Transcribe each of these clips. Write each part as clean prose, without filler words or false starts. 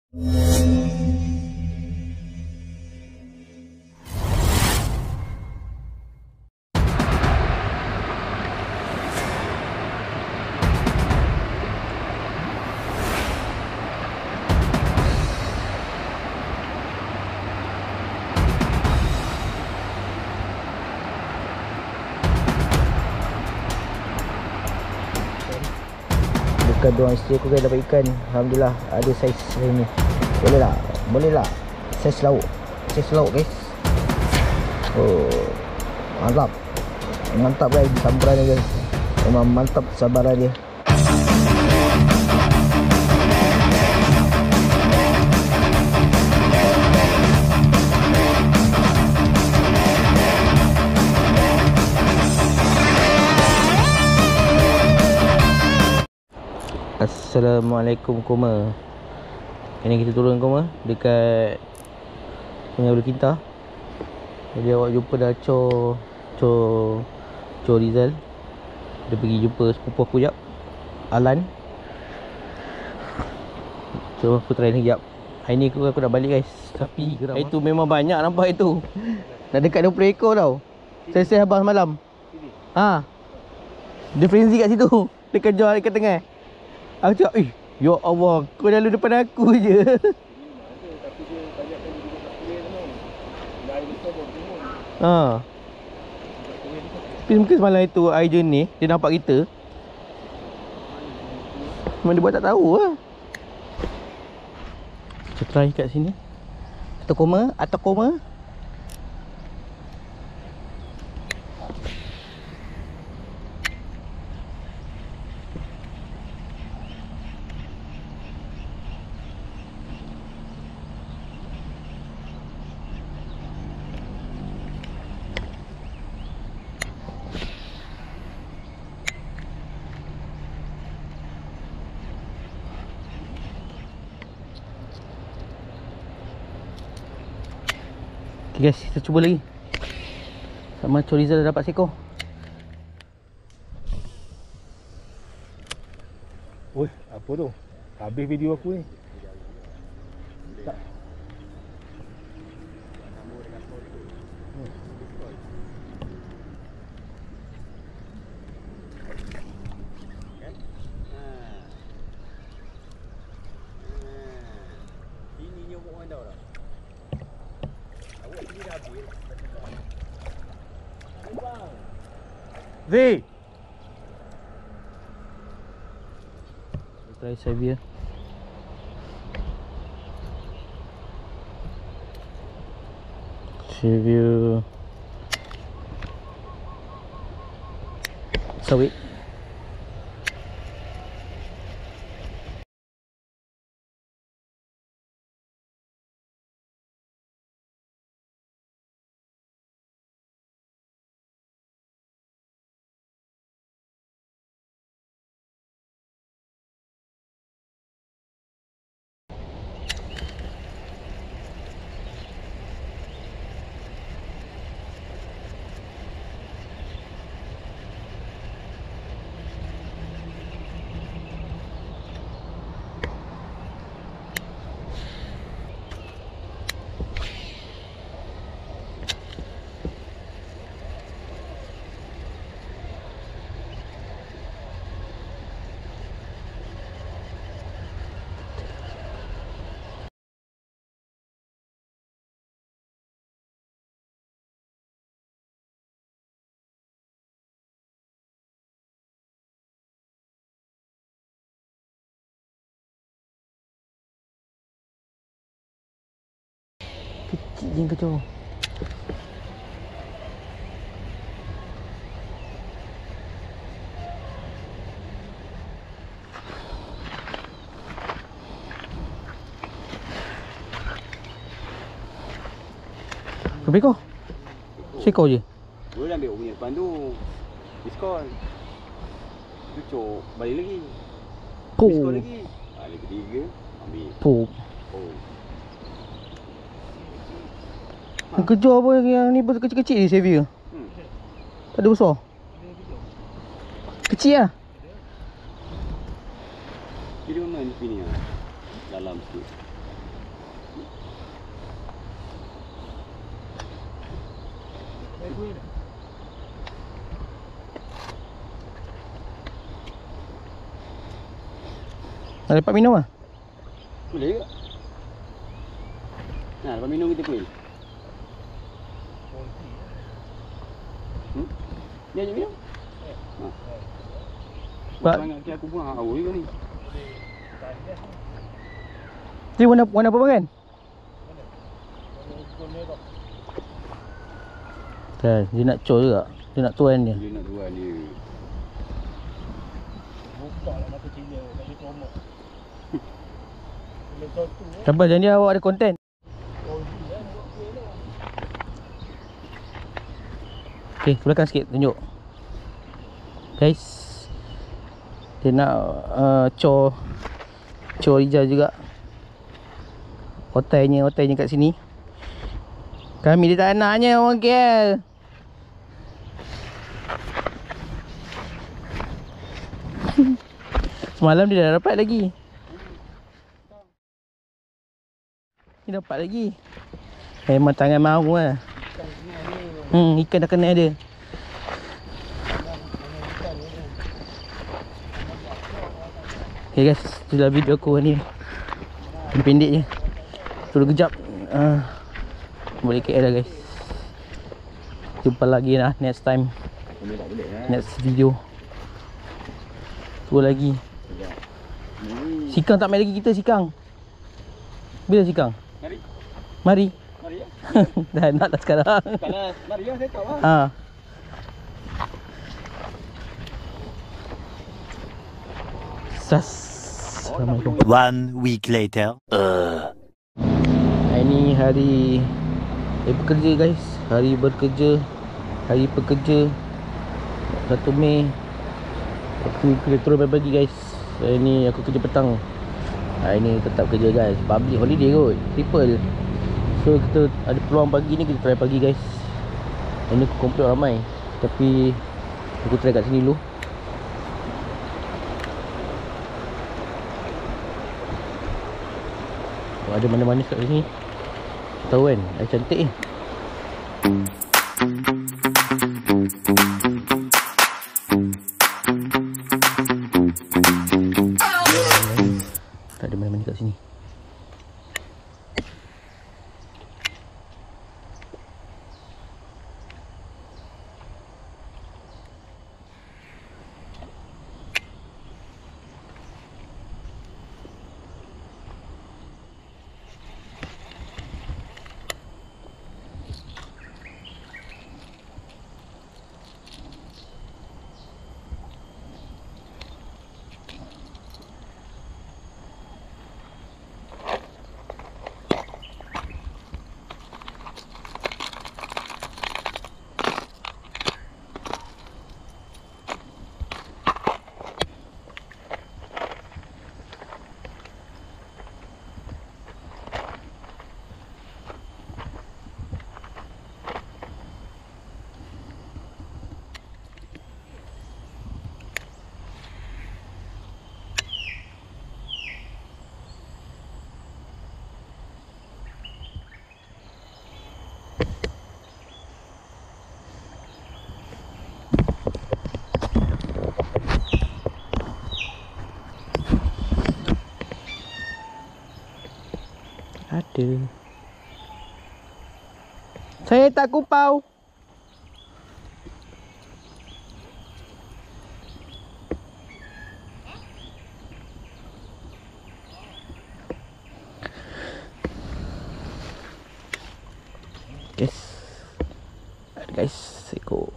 Bukan doang isteri aku guys dapat ikan. Alhamdulillah ada saiz hari ni. Boleh tak? Boleh tak? Saiz lauk. Saiz lauk guys. Oh, mantap. Mantap guys sambaran dia guys. Memang mantap sabaran dia. Assalamualaikum Koma. Ini kita turun Koma dekat Sungai Bulu Kinta. Jadi awak jumpa dah Cor Rizal. Dia pergi jumpa sepupu aku jap, Alan. So aku try ni jap. Hari ni aku dah balik guys. Tapi itu memang banyak nampak itu. Dah dekat 20 ekor tau. Saya abang semalam. Ha. Dia frenzy kat situ. Dia kejar dekat tengah. Aku cakap, ya Allah, kau lalu depan aku je. Ha. Tapi mungkin semalam itu air jernih, dia nampak kita. Memang dia buat tak tahu lah. Kita try kat sini. Atau koma. Okay guys, kita cuba lagi. Sama Cor Rizal dah dapat seekor. Woi, apa tu? Habis video aku ni. Tak. Ini nyomok orang dah. Awak sendiri dah habis. Zee. Try Xavier. Sawit. Kecil je kacau. Berapa ekor? Seekor je? Boleh ambil punya depan tu. Diskon. Tu cok balik lagi. Diskon lagi. Lagi 3 ambil. Oh. Yang kejar apa yang ni kecil-kecil ni Xavier. Tak ada besar. Kecil lah. Video mana ni lah. Dalam sikit. kuih dah. Nak dapat minum ah? Boleh ke? Nah, lepas minum kita kuih. Dia je minum. Pak. Sangat aku pun haus juga ni. Ni warna apa kan? Kan, dia nak cor juga. Dia nak tuan dia. Dia nak tuan dia. Buka lah mata Cina, tak boleh promote. Bila kau tu Sabar, jangan awak ada konten. Okay, ke belakang sikit, tunjuk. Guys, dia nak cor Rijal juga. Hotelnya kat sini. Kami dia tak naknya orang KL. Semalam dia dah dapat lagi. Ni dapat lagi. Memang tangan mahu lah. Ikan dah kena dia. Okay guys, itulah video aku ni. Pendek je. Suruh kejap. Boleh KL dah guys. Jumpa lagi lah next time. Next video. Tu lagi. Sikang tak main lagi kita, Sikang. Bila Sikang? Mari. Mari. Mari ya. Dah nak dah sekarang. Kalau mari ya saya tahu lah. Ha. Assalamualaikum. 1 week later. Hari ni hari bekerja guys. Hari bekerja. Hari pekerja 1 Mei. Aku kena turun pagi guys. Hari ni aku kerja petang. Hari ni tetap kerja guys. Public holiday kot. Triple. So kita ada peluang pagi ni, kita try pagi guys. Hari ni aku komplek ramai. Tapi aku try kat sini dulu. Ada mana-mana kat sini. Tahu kan, air cantik ni. Tak ada mana-mana kat sini. Ada. Saya tak kupau. Guys. Ada guys, seko.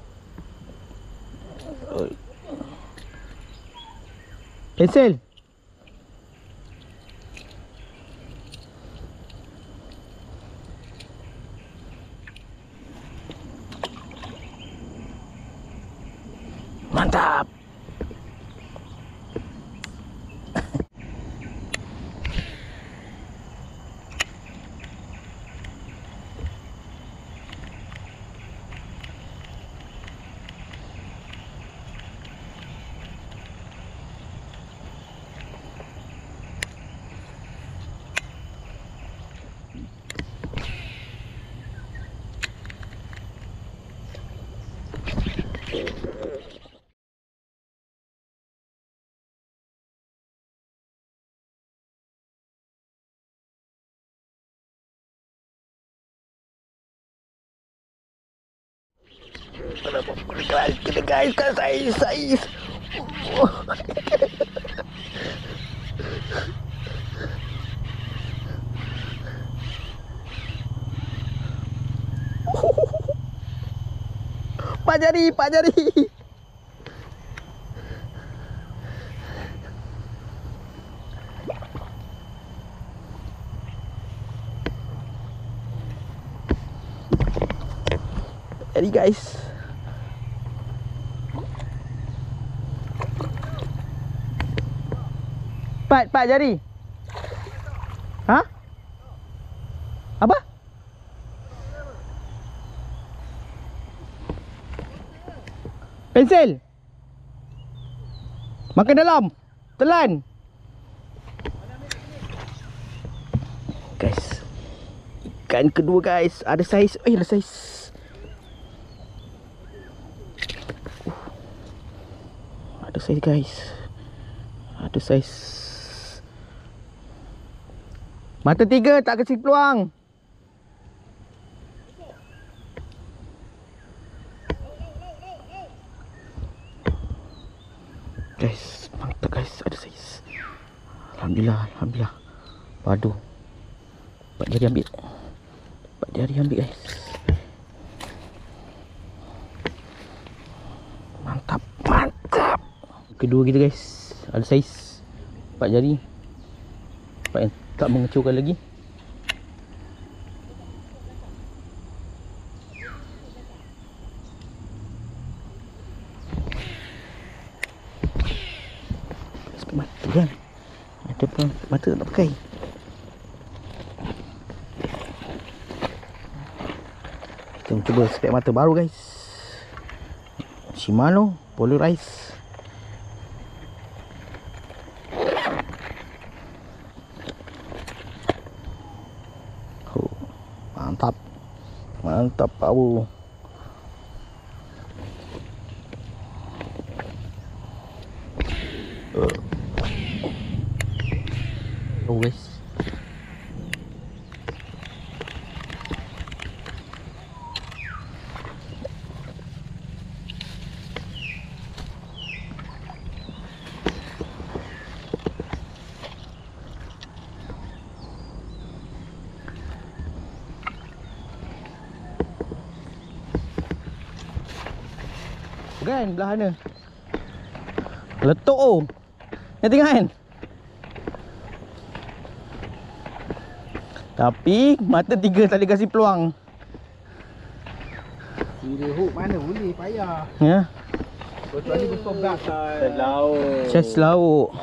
Cancel. Mantap. Kena guys, kan saiz. Pak jari. Jadi guys, Pak jari. Hah? Apa? Pensel. Makan dalam. Telan. Guys, ikan kedua guys. Ada saiz. Ada saiz. Ada saiz guys. Ada saiz. Mata 3 tak kasi peluang. Guys, mantap guys, ada saiz. Alhamdulillah. Padu. Pak jari ambil guys. Mantap. Kedua kita guys, ada saiz. Pak jari. Pak yang tak mengecurkan lagi. Spek mata kan. Ada pun mata tak nak pakai. Kita cuba spek mata baru guys. Shimano Polarize. Mantap power. Oh guys. Kan belah sana. Letuk oh. Ni tengok kan. Tapi mata 3 tak boleh kasi peluang. Kira hook mana boleh payah. Ya. Kecuali besar gas. Laut. Saiz lauk.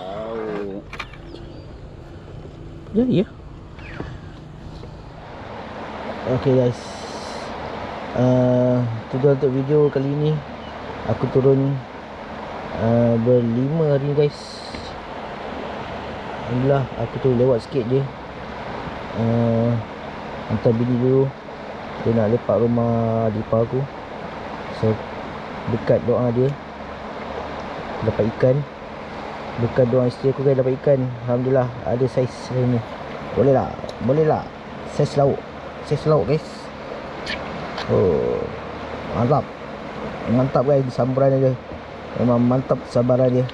Jadi ya. Okay guys. Tujuan untuk video kali ni aku turun berlima hari ni guys. Alhamdulillah aku tu lewat sikit je. Hantar bini dulu. Dia nak lepak rumah adik ipar aku. So dekat doa dia dapat ikan. Dekat doa isteri aku guys dapat ikan. Alhamdulillah ada saiz hari ni. Boleh tak? Saiz lauk guys. Oh, mantap guys samburan dia. Memang mantap sabaran dia.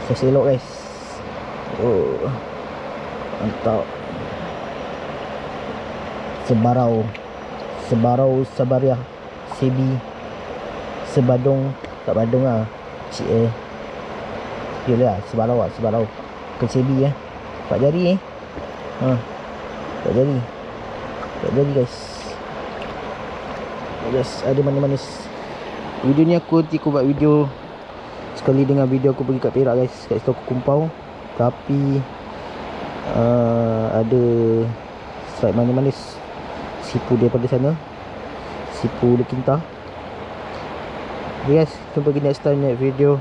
Saiz elok guys. Mantap. Sebarau Sabariah Sebi Sebadong. Tak Badung lah Yelah Sebarau ke Sebi Pak jari Pak jari guys. Ada manis-manis. Video ni aku buat video sekali dengan video aku pergi kat Perak guys, kat situ aku kumpau. Tapi ada strike manis-manis. Sipu daripada sana, sipu di Kinta. Okay guys, jumpa lagi next time next video.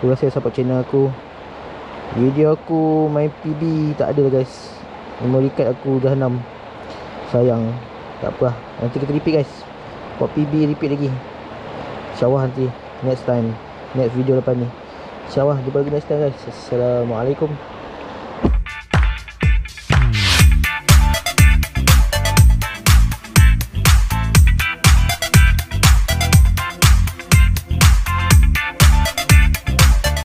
Terima kasih support channel aku. Video aku main PB tak ada lah guys. Memory card aku dah 6. Sayang. Tak apa lah, nanti kita repeat guys. Buat PB repeat lagi, InsyaAllah nanti next time, next video lepas ni. InsyaAllah jumpa lagi next time guys. Assalamualaikum.